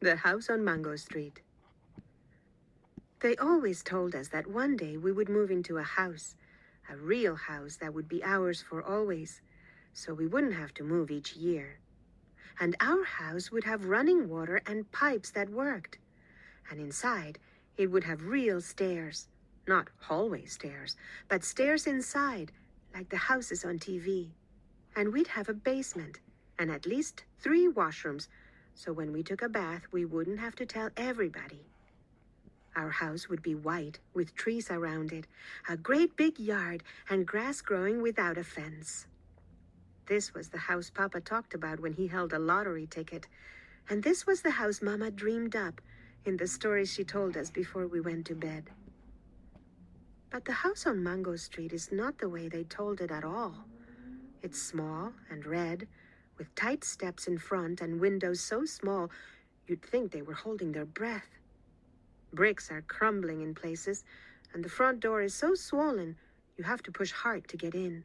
The house on Mango Street. They always told us that one day we would move into a real house that would be ours for always, so we wouldn't have to move each year. And our house would have running water and pipes that worked. And inside, it would have real stairs. Not hallway stairs, but stairs inside, like the houses on TV. And we'd have a basement, and at least 3 washrooms, so when we took a bath, we wouldn't have to tell everybody. Our house would be white, with trees around it, a great big yard, and grass growing without a fence. This was the house Papa talked about when he held a lottery ticket, and this was the house Mama dreamed up in the stories she told us before we went to bed. But the house on Mango Street is not the way they told it at all. It's small and red, with tight steps in front and windows so small you'd think they were holding their breath. Bricks are crumbling in places, and the front door is so swollen you have to push hard to get in.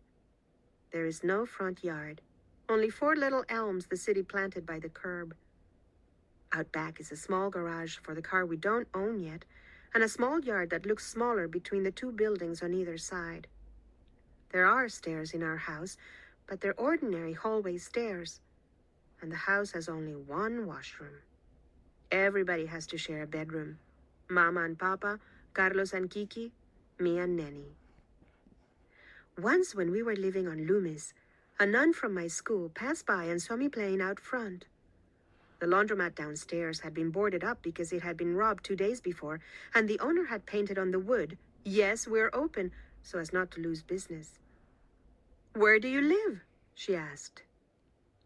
There is no front yard, only 4 little elms the city planted by the curb. Out back is a small garage for the car we don't own yet, and a small yard that looks smaller between the 2 buildings on either side. There are stairs in our house, but they're ordinary hallway stairs, and the house has only 1 washroom. Everybody has to share a bedroom. Mama and Papa, Carlos and Kiki, me and Nenny. Once when we were living on Loomis, a nun from my school passed by and saw me playing out front. The laundromat downstairs had been boarded up because it had been robbed 2 days before, and the owner had painted on the wood, "Yes, we're open," so as not to lose business. "Where do you live?" she asked.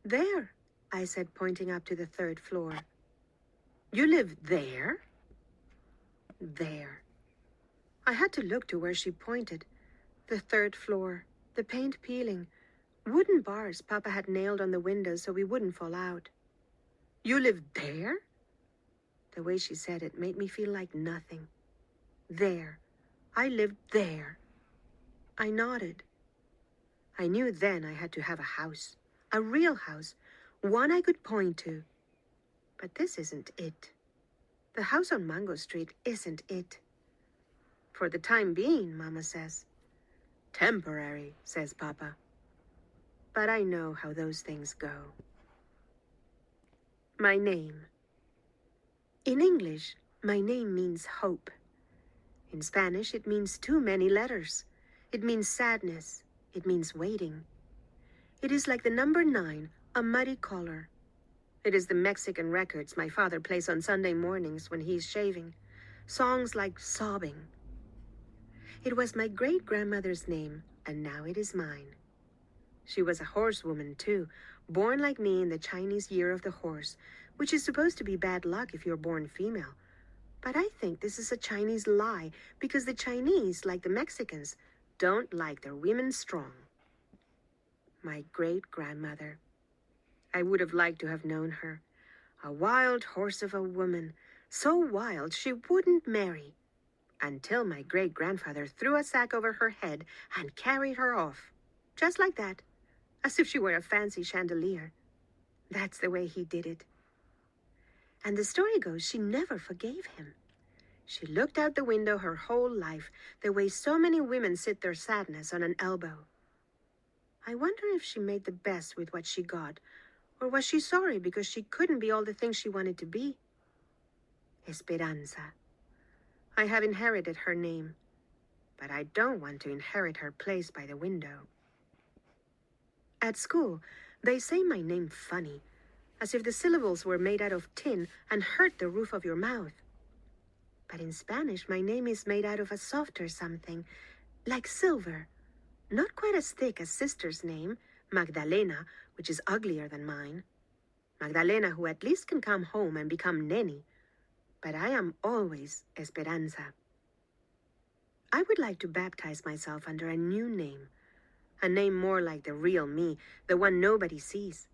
"There," I said, pointing up to the 3rd floor. "You live there?" There. I had to look to where she pointed. The 3rd floor, the paint peeling, wooden bars Papa had nailed on the windows so we wouldn't fall out. "You live there?" The way she said it made me feel like nothing. There. I lived there. I nodded. I knew then I had to have a house, a real house, one I could point to. But this isn't it. The house on Mango Street isn't it. For the time being, Mama says. Temporary, says Papa. But I know how those things go. My name. In English, my name means hope. In Spanish, it means too many letters. It means sadness. It means waiting. It is like the number 9, a muddy color. It is the Mexican records my father plays on Sunday mornings when he's shaving. Songs like Sobbing. It was my great-grandmother's name, and now it is mine. She was a horsewoman, too, born like me in the Chinese year of the horse, which is supposed to be bad luck if you're born female. But I think this is a Chinese lie, because the Chinese, like the Mexicans, don't like their women strong. My great-grandmother. I would have liked to have known her. A wild horse of a woman, so wild she wouldn't marry, until my great-grandfather threw a sack over her head and carried her off, just like that, as if she were a fancy chandelier. That's the way he did it. And the story goes she never forgave him. She looked out the window her whole life, the way so many women sit their sadness on an elbow. I wonder if she made the best with what she got, or was she sorry because she couldn't be all the things she wanted to be? Esperanza. I have inherited her name, but I don't want to inherit her place by the window. At school, they say my name funny, as if the syllables were made out of tin and hurt the roof of your mouth. But in Spanish, my name is made out of a softer something, like silver. Not quite as thick as sister's name, Magdalena, which is uglier than mine. Magdalena, who at least can come home and become Nenny. But I am always Esperanza. I would like to baptize myself under a new name. A name more like the real me, the one nobody sees.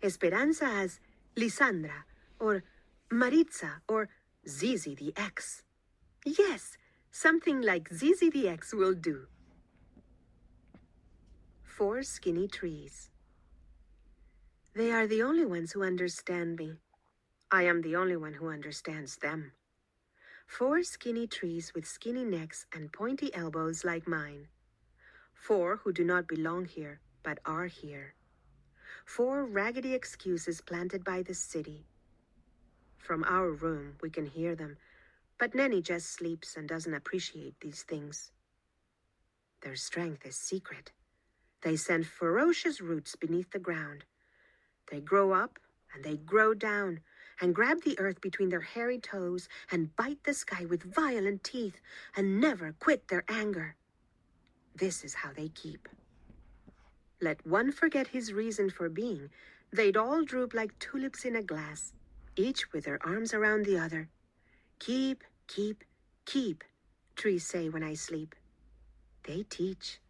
Esperanza as Lisandra, or Maritza, or Zizi the X. Yes, something like Zizi the X will do. 4 skinny trees. They are the only ones who understand me. I am the only one who understands them. 4 skinny trees with skinny necks and pointy elbows like mine. 4 who do not belong here, but are here. 4 raggedy excuses planted by the city. From our room, we can hear them, but Nenny just sleeps and doesn't appreciate these things. Their strength is secret. They send ferocious roots beneath the ground. They grow up and they grow down and grab the earth between their hairy toes and bite the sky with violent teeth and never quit their anger. This is how they keep. Let one forget his reason for being, they'd all droop like tulips in a glass, each with their arms around the other. Keep, keep, keep, trees say when I sleep. They teach.